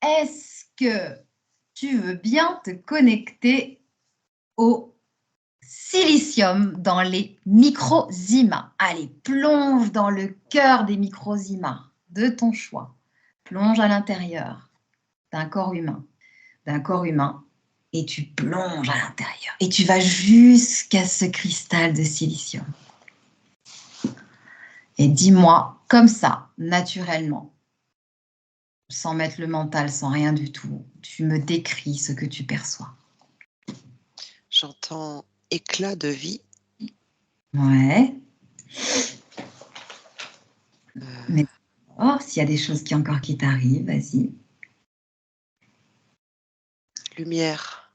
est-ce que tu veux bien te connecter au silicium dans les microzymas? Allez, plonge dans le cœur des microzymas de ton choix. Plonge à l'intérieur d'un corps humain, et tu plonges à l'intérieur. Et tu vas jusqu'à ce cristal de silicium. Et dis-moi, comme ça, naturellement, sans mettre le mental, sans rien du tout, tu me décris ce que tu perçois. J'entends éclat de vie. Ouais. Mais oh, s'il y a des choses qui t'arrivent, vas-y. Lumière.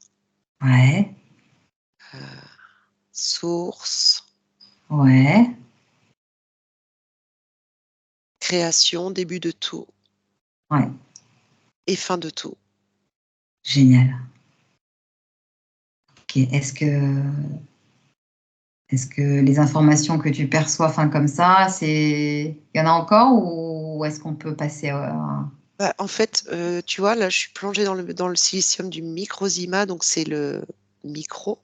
Ouais. Source. Ouais. Création, début de tout. Ouais. Et fin de tout. Génial. Ok. Est-ce que les informations que tu perçois, comme ça, il y en a encore ou est-ce qu'on peut passer à... Bah, en fait, tu vois, là, je suis plongée dans le silicium du microzyma, donc c'est le micro.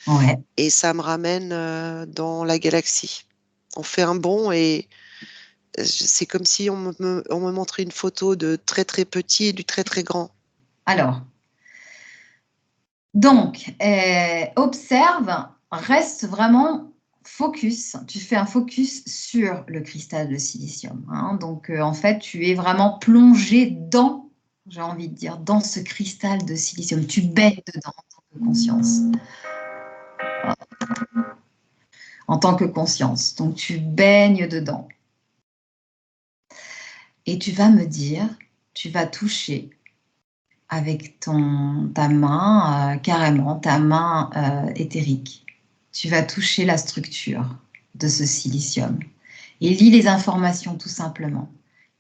Ouais. Et ça me ramène dans la galaxie. On fait un bond et c'est comme si on me montrait une photo de très très petit et du très très grand. Alors, donc, observe, reste vraiment focus. Tu fais un focus sur le cristal de silicium. Hein. Donc, en fait, tu es vraiment plongé dans, j'ai envie de dire, dans ce cristal de silicium. Tu baignes dedans en tant que conscience. En tant que conscience. Donc, tu baignes dedans. Et tu vas me dire, tu vas toucher avec ta main, carrément, ta main éthérique. Tu vas toucher la structure de ce silicium et lis les informations tout simplement.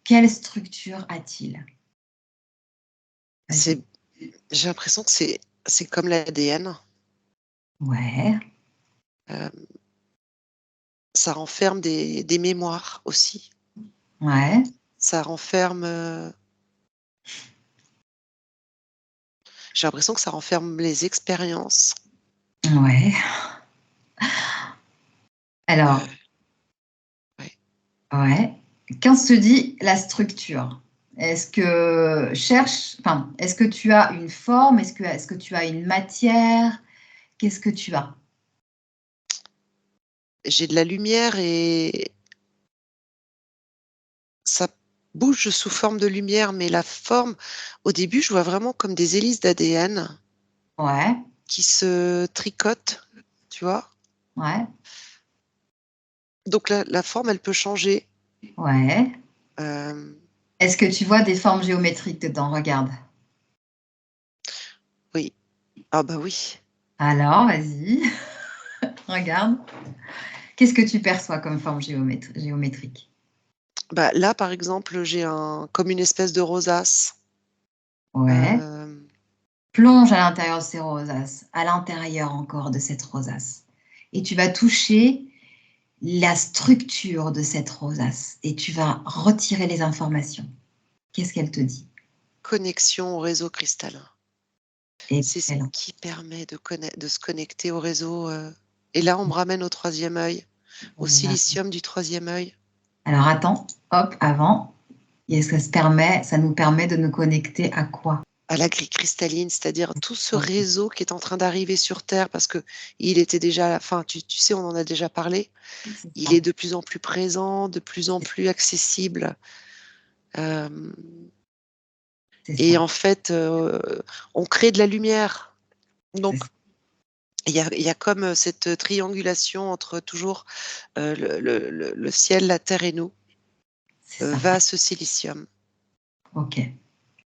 Quelle structure a-t-il? J'ai l'impression que c'est comme l'ADN. Ouais. Ça renferme des mémoires aussi. Ouais. Ça renferme... j'ai l'impression que ça renferme les expériences. Ouais. Alors, Ouais. ouais. Quand se dit la structure, est-ce que tu as une forme? Est-ce que tu as une matière? Qu'est-ce que tu as? J'ai de la lumière et ça bouge sous forme de lumière, mais la forme, au début, je vois vraiment comme des hélices d'ADN Ouais. qui se tricotent, tu vois. Ouais. Donc la forme, elle peut changer. Ouais. Euh, Est-ce que tu vois des formes géométriques dedans? Regarde. oui. Ah bah oui. Alors, vas-y. Regarde. Qu'est-ce que tu perçois comme forme géométrique? Bah, là, par exemple, j'ai comme une espèce de rosace. Ouais. Plonge à l'intérieur de ces rosaces, à l'intérieur encore de cette rosace. Et tu vas toucher la structure de cette rosace et tu vas retirer les informations. Qu'est-ce qu'elle te dit? Connexion au réseau cristallin. C'est ce Excellent. qui permet de se connecter au réseau. Et là, on me ramène au troisième œil, au silicium du troisième œil. Alors attends, hop, avant, et ça nous permet de nous connecter à quoi? À la grille cristalline, c'est-à-dire tout ce réseau qui est en train d'arriver sur Terre, parce que il était déjà à la fin, tu sais, on en a déjà parlé, il est de plus en plus présent, de plus en plus accessible. Et en fait, on crée de la lumière. Donc, il y a comme cette triangulation entre toujours le ciel, la terre et nous, va à ce silicium. Ok.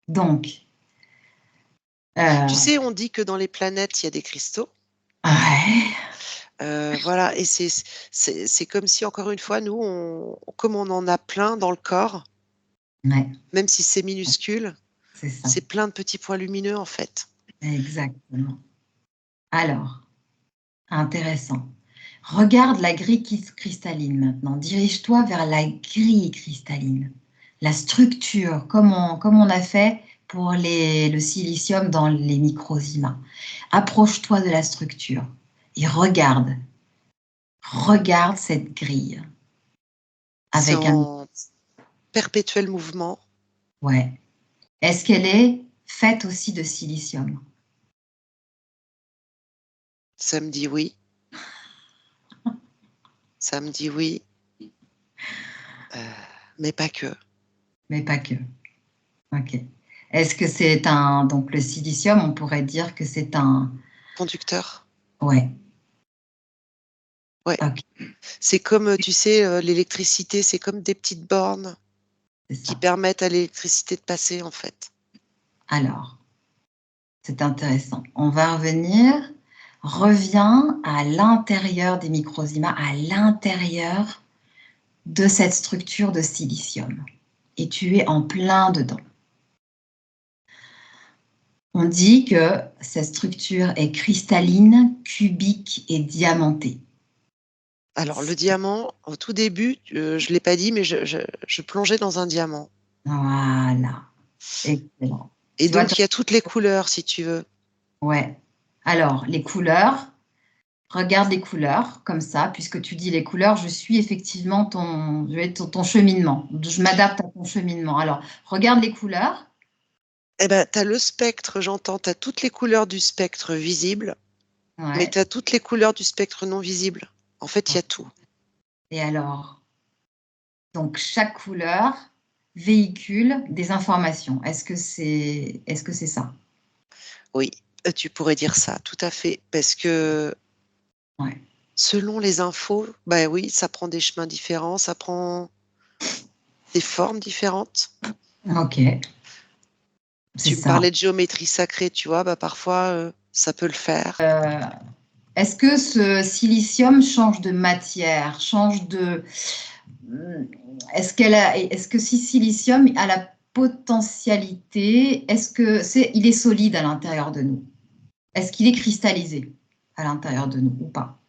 Donc, Tu sais, on dit que dans les planètes, il y a des cristaux. ouais. Voilà, et c'est comme si, encore une fois, nous, comme on en a plein dans le corps, Ouais. même si c'est minuscule, C'est ça. c'est plein de petits points lumineux, en fait. Exactement. Alors, intéressant. Regarde la grille cristalline maintenant. Dirige-toi vers la grille cristalline. La structure, comme on a fait pour le silicium dans les microzymas. Approche-toi de la structure et regarde cette grille. C'est en perpétuel mouvement. Ouais. Est-ce qu'elle est faite aussi de silicium? Ça me dit oui. Ça me dit oui. Mais pas que. Mais pas que. Ok. Est-ce que c'est donc le silicium, on pourrait dire que c'est un... Conducteur. Ouais. Ouais. Ok. C'est comme, tu sais, l'électricité, c'est comme des petites bornes qui permettent à l'électricité de passer, en fait. Alors, c'est intéressant. On va reviens à l'intérieur des microzymas, à l'intérieur de cette structure de silicium. Et tu es en plein dedans. On dit que cette structure est cristalline, cubique et diamantée. Alors, le diamant, au tout début, je ne l'ai pas dit, mais je plongeais dans un diamant. Voilà. Excellent. Et donc, il y a toutes les couleurs, si tu veux. Ouais. Alors, les couleurs, regarde les couleurs, comme ça, puisque tu dis les couleurs, je suis effectivement ton cheminement. Je m'adapte à ton cheminement. Alors, regarde les couleurs. Eh ben, tu as le spectre, j'entends, tu as toutes les couleurs du spectre visible, mais tu as toutes les couleurs du spectre non visible. En fait, il y a tout. Et alors, donc chaque couleur véhicule des informations. Est-ce que c'est ça? Oui, tu pourrais dire ça, tout à fait, parce que selon les infos, bah oui, ça prend des chemins différents, ça prend des formes différentes. Ok. Tu me parlais de géométrie sacrée, tu vois, bah parfois ça peut le faire. Est-ce que ce silicium change de matière, est-ce que si silicium a la potentialité, il est solide à l'intérieur de nous? Est-ce qu'il est cristallisé à l'intérieur de nous ou pas?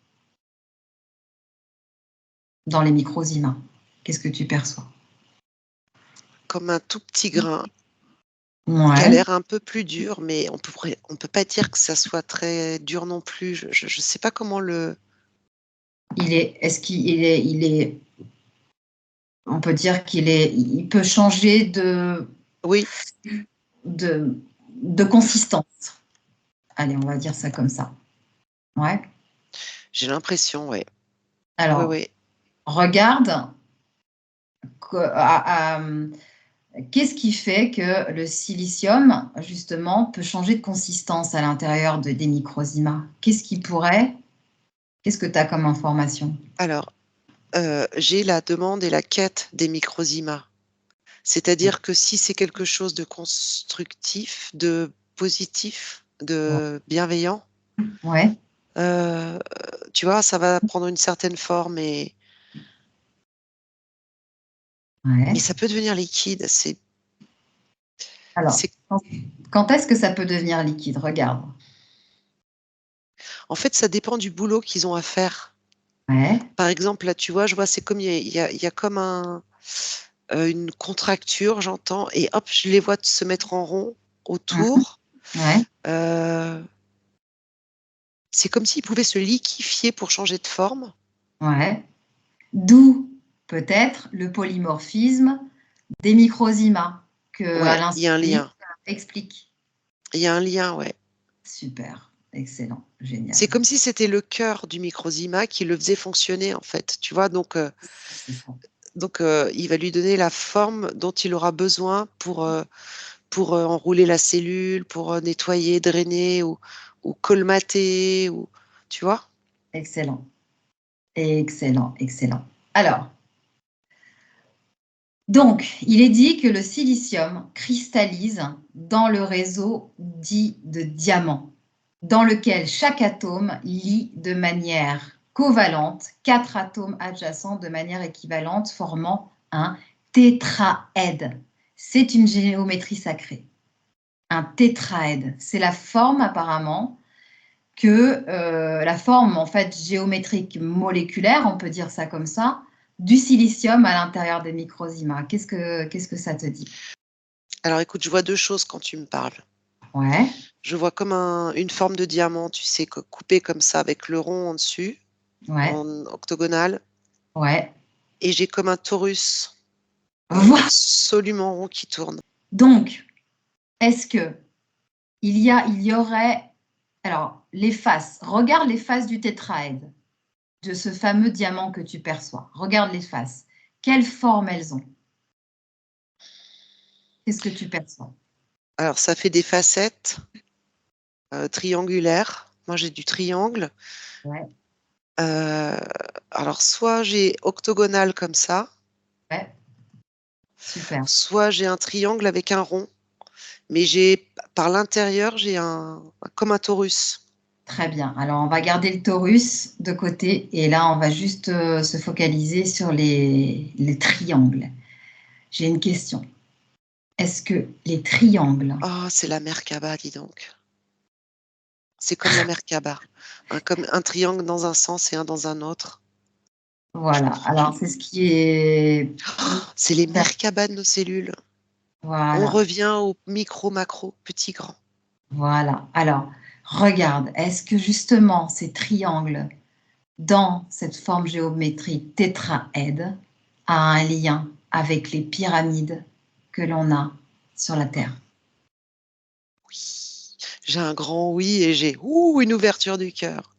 Dans les microzymas, qu'est-ce que tu perçois? Comme un tout petit grain qui a Ouais. l'air un peu plus dur, mais on peut pas dire que ça soit très dur non plus. Je sais pas comment le... On peut dire il peut changer Oui. de consistance. Allez, on va dire ça comme ça. Ouais. J'ai l'impression, ouais. Alors, Ouais. regarde qu'est-ce qui fait que le silicium, justement, peut changer de consistance à l'intérieur des microzymas? Qu'est-ce que tu as comme information? Alors, j'ai la demande et la quête des microzymas. C'est-à-dire que si c'est quelque chose de constructif, de positif, de bienveillant, Ouais. tu vois, ça va prendre une certaine forme et ça peut devenir liquide. Alors, quand est-ce que ça peut devenir liquide? Regarde. En fait, ça dépend du boulot qu'ils ont à faire. Ouais. Par exemple, là, tu vois, je vois, c'est comme il y a comme une contracture, j'entends, et hop, je les vois se mettre en rond autour. Ouais. C'est comme s'ils pouvaient se liquéfier pour changer de forme. Ouais. D'où peut-être le polymorphisme des microzymas que Ouais, Alain il y a un lien. explique. Il y a un lien, ouais. Super, excellent, génial. C'est comme si c'était le cœur du microzyma qui le faisait fonctionner, en fait. Tu vois, donc il va lui donner la forme dont il aura besoin pour enrouler la cellule, pour nettoyer, drainer ou colmater, ou tu vois. Excellent, excellent, excellent. Alors, donc, il est dit que le silicium cristallise dans le réseau dit de diamants, dans lequel chaque atome lie de manière covalente 4 atomes adjacents de manière équivalente, formant un tétraède. C'est une géométrie sacrée. Un tétraède, c'est la forme apparemment la forme en fait géométrique moléculaire, on peut dire ça comme ça, du silicium à l'intérieur des microzymas. Qu'est-ce que ça te dit? Alors écoute, je vois deux choses quand tu me parles. Ouais. Je vois comme une forme de diamant, tu sais, coupé comme ça avec le rond en dessus, Ouais. en octogonal. Ouais. Et j'ai comme un torus Voilà. absolument rond qui tourne. Donc, est-ce que il y aurait... Alors, les faces. Regarde les faces du tétraède, de ce fameux diamant que tu perçois. Regarde les faces. Quelle forme elles ont? Qu'est-ce que tu perçois? Alors ça fait des facettes triangulaires. Moi j'ai du triangle. Ouais. Alors soit j'ai octogonal comme ça, Ouais. Super. soit j'ai un triangle avec un rond. Mais j'ai par l'intérieur, j'ai comme un torus. Très bien. Alors, on va garder le torus de côté et là, on va juste se focaliser sur les triangles. J'ai une question. Est-ce que les triangles... Oh, c'est la Merkaba, dis donc. C'est comme la Merkaba. Comme un triangle dans un sens et un dans un autre. Voilà. Alors, c'est ce qui est... Oh, c'est les Merkaba de nos cellules. On Voilà. revient au micro, macro, petit, grand. Voilà. Alors, regarde. Est-ce que justement ces triangles dans cette forme géométrique tétraède a un lien avec les pyramides que l'on a sur la Terre? Oui. J'ai un grand oui et j'ai une ouverture du cœur.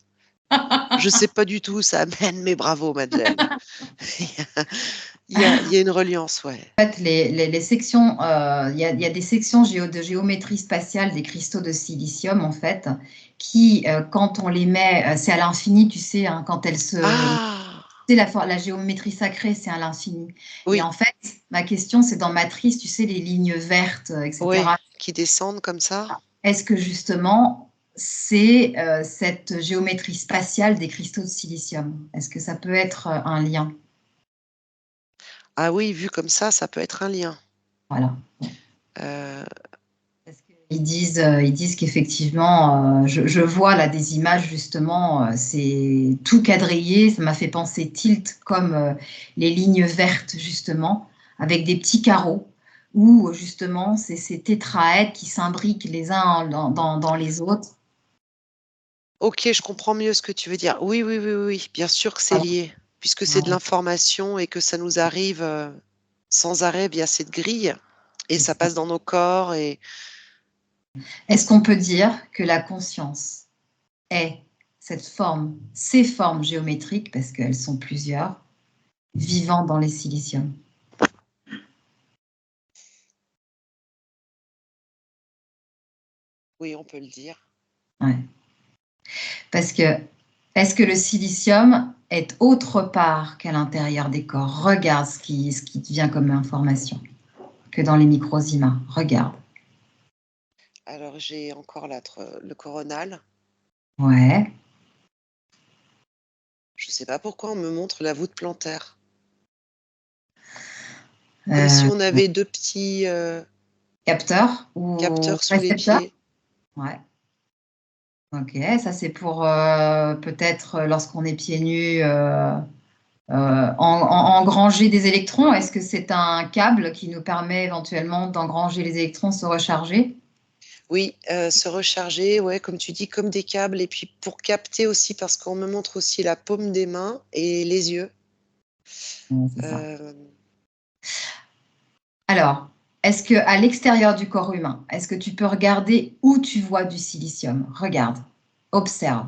Je sais pas du tout où ça amène, mais bravo, Madeleine. Il y a une reliance, ouais. En fait, les sections, il y a des sections de géométrie spatiale des cristaux de silicium, en fait, qui, quand on les met, c'est à l'infini, tu sais, hein, quand elles se... Ah, Tu sais, la géométrie sacrée, c'est à l'infini. Et oui, en fait, ma question, c'est dans Matrice, tu sais, les lignes vertes, oui, etc. qui descendent comme ça. Est-ce que justement, c'est cette géométrie spatiale des cristaux de silicium? Est-ce que ça peut être un lien? Ah oui, vu comme ça peut être un lien. Voilà. Euh, Parce ils disent qu'effectivement, je vois là des images justement, c'est tout quadrillé, ça m'a fait penser Tilt comme les lignes vertes justement, avec des petits carreaux, où justement c'est ces tétraèdes qui s'imbriquent les uns dans les autres. ok, je comprends mieux ce que tu veux dire. Oui, oui, oui, oui, oui, bien sûr que c'est Voilà. lié, puisque c'est de Voilà, l'information et que ça nous arrive sans arrêt via cette grille, et c'est ça ça. passe dans nos corps. Et Est-ce qu'on peut dire que la conscience est ces formes géométriques, parce qu'elles sont plusieurs, vivant dans les siliciums? oui, on peut le dire. Ouais. Parce que, est-ce que le silicium est autre part qu'à l'intérieur des corps? Regarde ce qui te vient comme information, que dans les microzymas. Regarde. Alors j'ai encore le coronal. Ouais. Je sais pas pourquoi on me montre la voûte plantaire. Comme si Euh, on avait deux petits capteur ou capteurs sous les récepteur? pieds. Ouais. Ok, ça c'est pour peut-être lorsqu'on est pieds nus, engranger des électrons. Est-ce que c'est un câble qui nous permet éventuellement d'engranger les électrons, se recharger? Oui, se recharger, ouais, comme tu dis, comme des câbles. Et puis pour capter aussi, parce qu'on me montre aussi la paume des mains et les yeux. Ouais, c'est ça. Euh, Alors, est-ce que à l'extérieur du corps humain, est-ce que tu peux regarder où tu vois du silicium? Regarde, observe.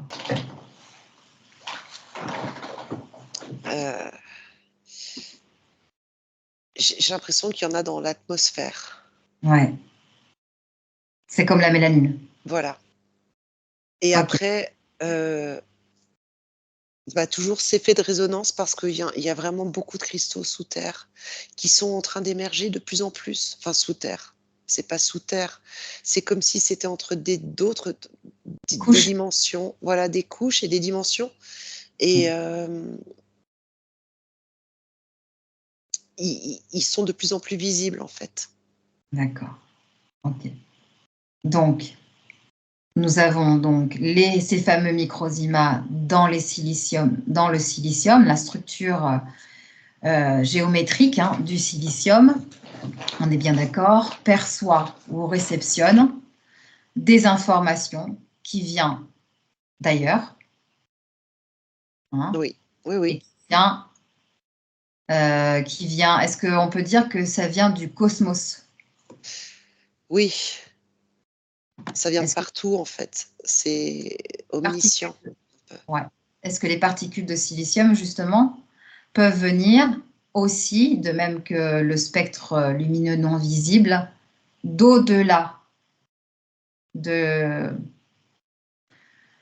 euh, j'ai l'impression qu'il y en a dans l'atmosphère. Ouais, c'est comme la mélanine. Voilà. Et Ok, après, bah, toujours ces effets de résonance parce qu'il y a vraiment beaucoup de cristaux sous terre qui sont en train d'émerger de plus en plus. Enfin, sous terre. C'est pas sous terre. C'est comme si c'était entre des couche. dimensions. Voilà, des couches et des dimensions. Et ils sont de plus en plus visibles, en fait. D'accord. Ok. Donc, nous avons donc ces fameux microzymas dans le silicium, la structure géométrique hein, du silicium. on est bien d'accord, perçoit ou réceptionne des informations qui viennent d'ailleurs, hein, Oui, oui, et oui, qui vient, est-ce qu'on peut dire que ça vient du cosmos? oui, ça vient de Est-ce que partout en fait. C'est omniscient. particules, ouais. Est-ce que les particules de silicium, justement, peuvent venir aussi, de même que le spectre lumineux non visible, d'au-delà de...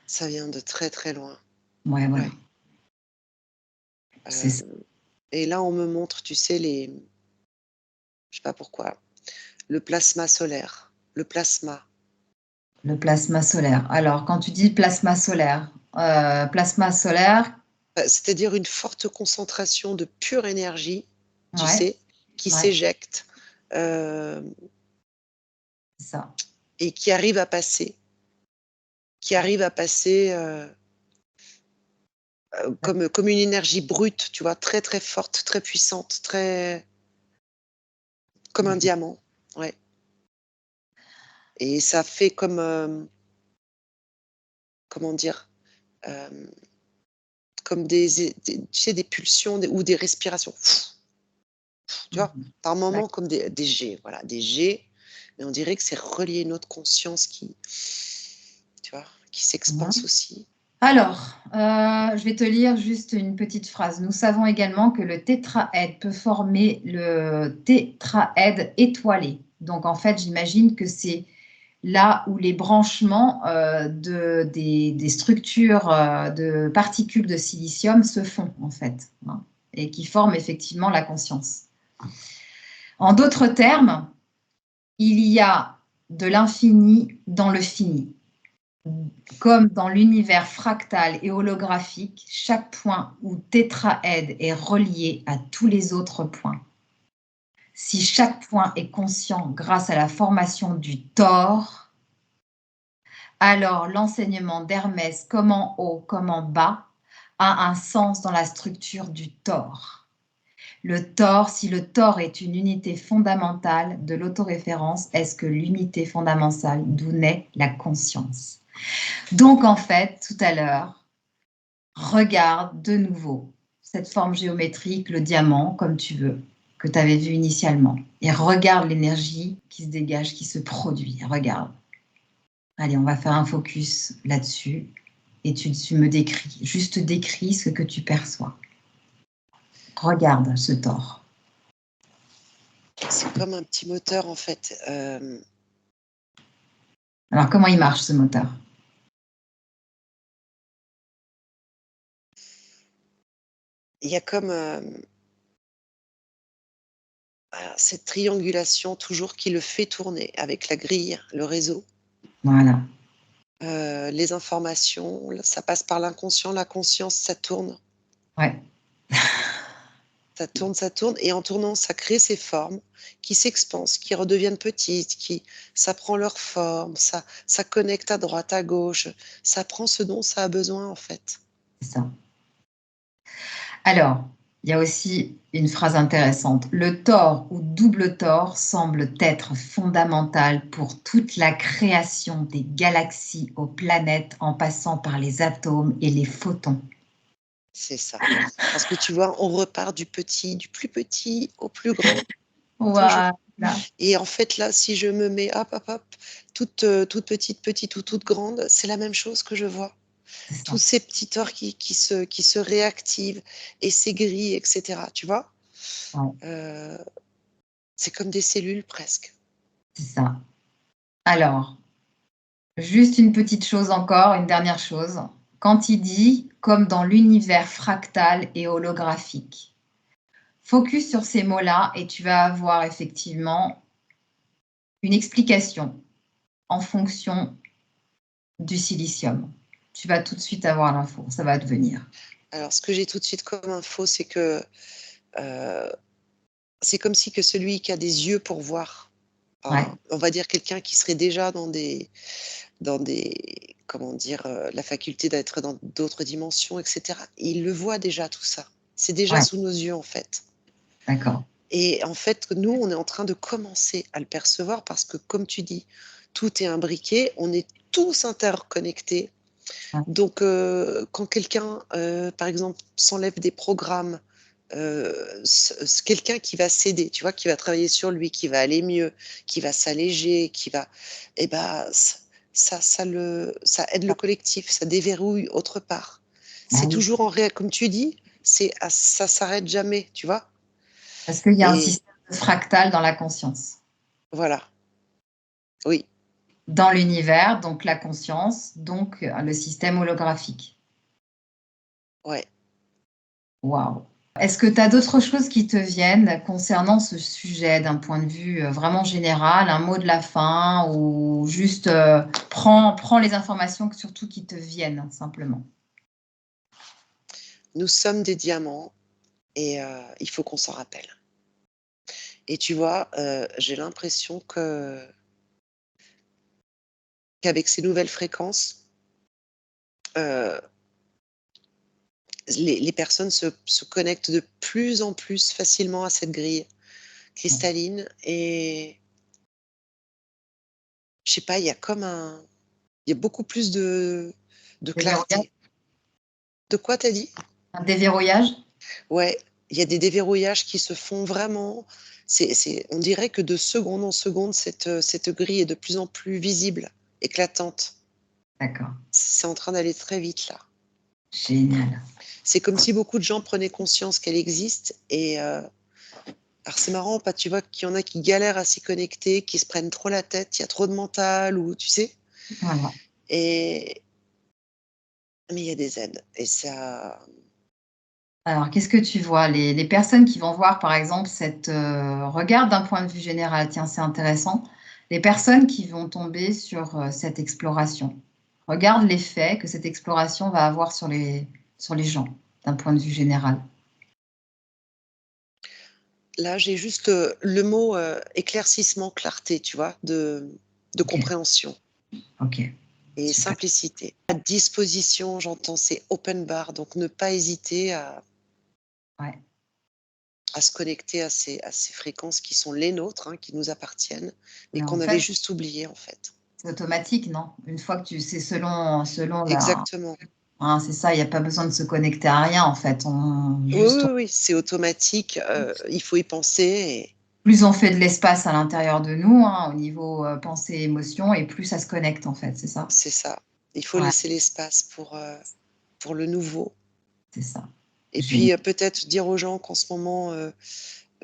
Ça vient de très très loin. Ouais, voilà, Ouais. c'est ça. Et là, on me montre, tu sais, je sais pas pourquoi, le plasma solaire, le plasma. Le plasma solaire. Alors, quand tu dis plasma solaire, C'est-à-dire une forte concentration de pure énergie, tu ouais, sais, qui ouais, s'éjecte euh, c'est ça. et qui arrive à passer comme une énergie brute, tu vois, très très forte, très puissante, très comme un diamant. Ouais. Et ça fait comme, comment dire, euh, comme tu sais, des pulsions ou des respirations. Tu vois, Mhm. par moments D'accord. comme des jets, voilà, des jets, mais on dirait que c'est relié à une autre conscience tu vois, qui s'expanse aussi. Alors, je vais te lire juste une petite phrase. Nous savons également que le tétraèdre peut former le tétraèdre étoilé. Donc, en fait, j'imagine que c'est là où les branchements des structures de particules de silicium se font, en fait, hein, et qui forment effectivement la conscience. En d'autres termes, il y a de l'infini dans le fini. Comme dans l'univers fractal et holographique, chaque point ou tétraèdre est relié à tous les autres points. Si chaque point est conscient grâce à la formation du tor, alors l'enseignement d'Hermès comme en haut comme en bas a un sens dans la structure du tor. Le tor, si le tor est une unité fondamentale de l'autoréférence, est-ce que l'unité fondamentale d'où naît la conscience? Donc en fait, tout à l'heure, regarde de nouveau cette forme géométrique, le diamant, comme tu veux, que tu avais vu initialement. Et regarde l'énergie qui se dégage, qui se produit. Regarde. Allez, on va faire un focus là-dessus. Et tu me décris, juste décris ce que tu perçois. Regarde ce tort. C'est comme un petit moteur en fait. Alors, comment il marche ce moteur? Il y a comme cette triangulation toujours qui le fait tourner avec la grille, le réseau. Voilà. Les informations, ça passe par l'inconscient, la conscience, ça tourne. Ouais. Ça tourne, et en tournant, ça crée ces formes qui s'expansent, qui redeviennent petites, ça prend leur forme, ça connecte à droite, à gauche, ça prend ce dont ça a besoin en fait. C'est ça. Alors, il y a aussi une phrase intéressante. Le tort ou double tort semble être fondamental pour toute la création des galaxies aux planètes en passant par les atomes et les photons. C'est ça. Parce que tu vois, on repart du plus petit au plus grand, toujours. Voilà, Et en fait, là, si je me mets, hop, hop, hop, toute petite ou toute grande, c'est la même chose que je vois. c'est Tous ça. ces petits torts qui se réactivent et ces grilles, etc. Tu vois? Ouais, Euh, c'est comme des cellules presque. c'est ça. Alors, juste une petite chose encore, une dernière chose. Quand il dit comme dans l'univers fractal et holographique, focus sur ces mots-là et tu vas avoir effectivement une explication en fonction du silicium. Tu vas tout de suite avoir l'info, ça va te venir. Alors, ce que j'ai tout de suite comme info, c'est que euh, c'est comme si que celui qui a des yeux pour voir, Ouais, on va dire quelqu'un qui serait déjà dans des, comment dire, la faculté d'être dans d'autres dimensions, etc. Il le voit déjà tout ça. C'est déjà ouais, sous nos yeux en fait. d'accord. Et en fait, nous, on est en train de commencer à le percevoir parce que, comme tu dis, tout est imbriqué, on est tous interconnectés. Ouais. Donc, quand quelqu'un, par exemple, s'enlève des programmes, quelqu'un qui va s'aider, tu vois, qui va travailler sur lui, qui va aller mieux, qui va s'alléger, qui va, eh ben, ça aide le collectif, ça déverrouille autre part. Ah C'est oui, toujours en réel, comme tu dis, ça s'arrête jamais, tu vois. parce qu'il y a un Et système fractal dans la conscience. voilà, oui, Dans l'univers, donc la conscience, donc le système holographique. ouais. Waouh! Est-ce que tu as d'autres choses qui te viennent concernant ce sujet d'un point de vue vraiment général, un mot de la fin ou juste prends les informations surtout qui te viennent simplement? Nous sommes des diamants et il faut qu'on s'en rappelle. Et tu vois, j'ai l'impression qu'avec ces nouvelles fréquences, heu, les personnes se connectent de plus en plus facilement à cette grille cristalline et je sais pas, il y a beaucoup plus de Déverrouillage? clarté. De quoi tu as dit? Un déverrouillage? Ouais, il y a des déverrouillages qui se font vraiment. On dirait que de seconde en seconde, cette grille est de plus en plus visible, éclatante. D'accord, C'est en train d'aller très vite là. génial. C'est comme si beaucoup de gens prenaient conscience qu'elle existe et alors c'est marrant, pas tu vois qu'il y en a qui galèrent à s'y connecter, qui se prennent trop la tête, il y a trop de mental ou tu sais? Voilà. Et mais il y a des aides et ça Alors, qu'est-ce que tu vois? Les personnes qui vont voir, par exemple, cette, regarde d'un point de vue général, tiens, c'est intéressant. Les personnes qui vont tomber sur, cette exploration. Regarde l'effet que cette exploration va avoir sur les gens, d'un point de vue général. là, j'ai juste, le mot, éclaircissement, clarté, tu vois? De OK, compréhension OK, et super. simplicité. À disposition, j'entends, c'est open bar, donc ne pas hésiter Ouais, à se connecter à ces fréquences qui sont les nôtres, hein, qui nous appartiennent, mais mais en qu'on avait fait, juste oubliées, en fait. c'est automatique, non? Une fois que tu c'est selon la Exactement. hein, c'est ça, il y a pas besoin de se connecter à rien, en fait. On Oui, oui, juste oui, c'est automatique, il faut y penser et plus on fait de l'espace à l'intérieur de nous, hein, au niveau, pensée, émotion et plus ça se connecte, en fait, c'est ça? c'est ça. Il faut Ouais, laisser l'espace pour le nouveau c'est ça. et Génial. puis, peut-être dire aux gens qu'en ce moment,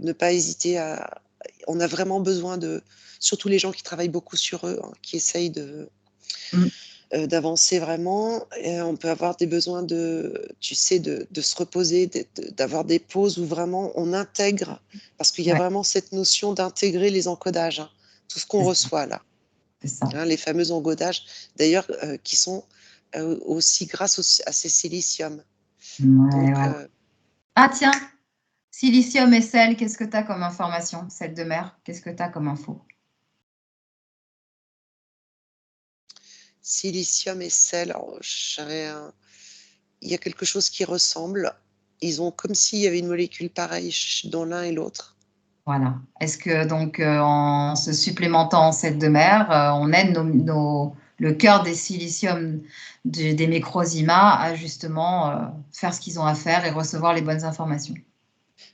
ne pas hésiter à on a vraiment besoin de surtout les gens qui travaillent beaucoup sur eux, hein, qui essayent Mmh, d'avancer vraiment et on peut avoir des besoins tu sais, de se reposer, d'avoir des pauses où vraiment on intègre parce qu'il y a ouais, vraiment cette notion d'intégrer les encodages, hein, tout ce qu'on c'est ça, reçoit là, c'est ça. hein, les fameux encodages d'ailleurs, qui sont, aussi grâce à ces siliciums. Ouais, Donc, voilà. Ah tiens, silicium et sel, qu'est-ce que tu as comme information? Sel de mer, qu'est-ce que tu as comme info? silicium et sel, alors il y a quelque chose qui ressemble. Ils ont comme s'il y avait une molécule pareille dans l'un et l'autre. Voilà. Est-ce que donc, en se supplémentant en sel de mer, on aide le cœur des siliciums des Microzima à justement, faire ce qu'ils ont à faire et recevoir les bonnes informations?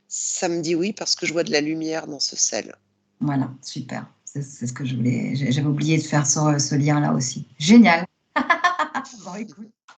Ça me dit oui parce que je vois de la lumière dans ce sel. Voilà, super. C'est ce que je voulais j'avais oublié de faire ce lien-là aussi. Génial. Bon écoute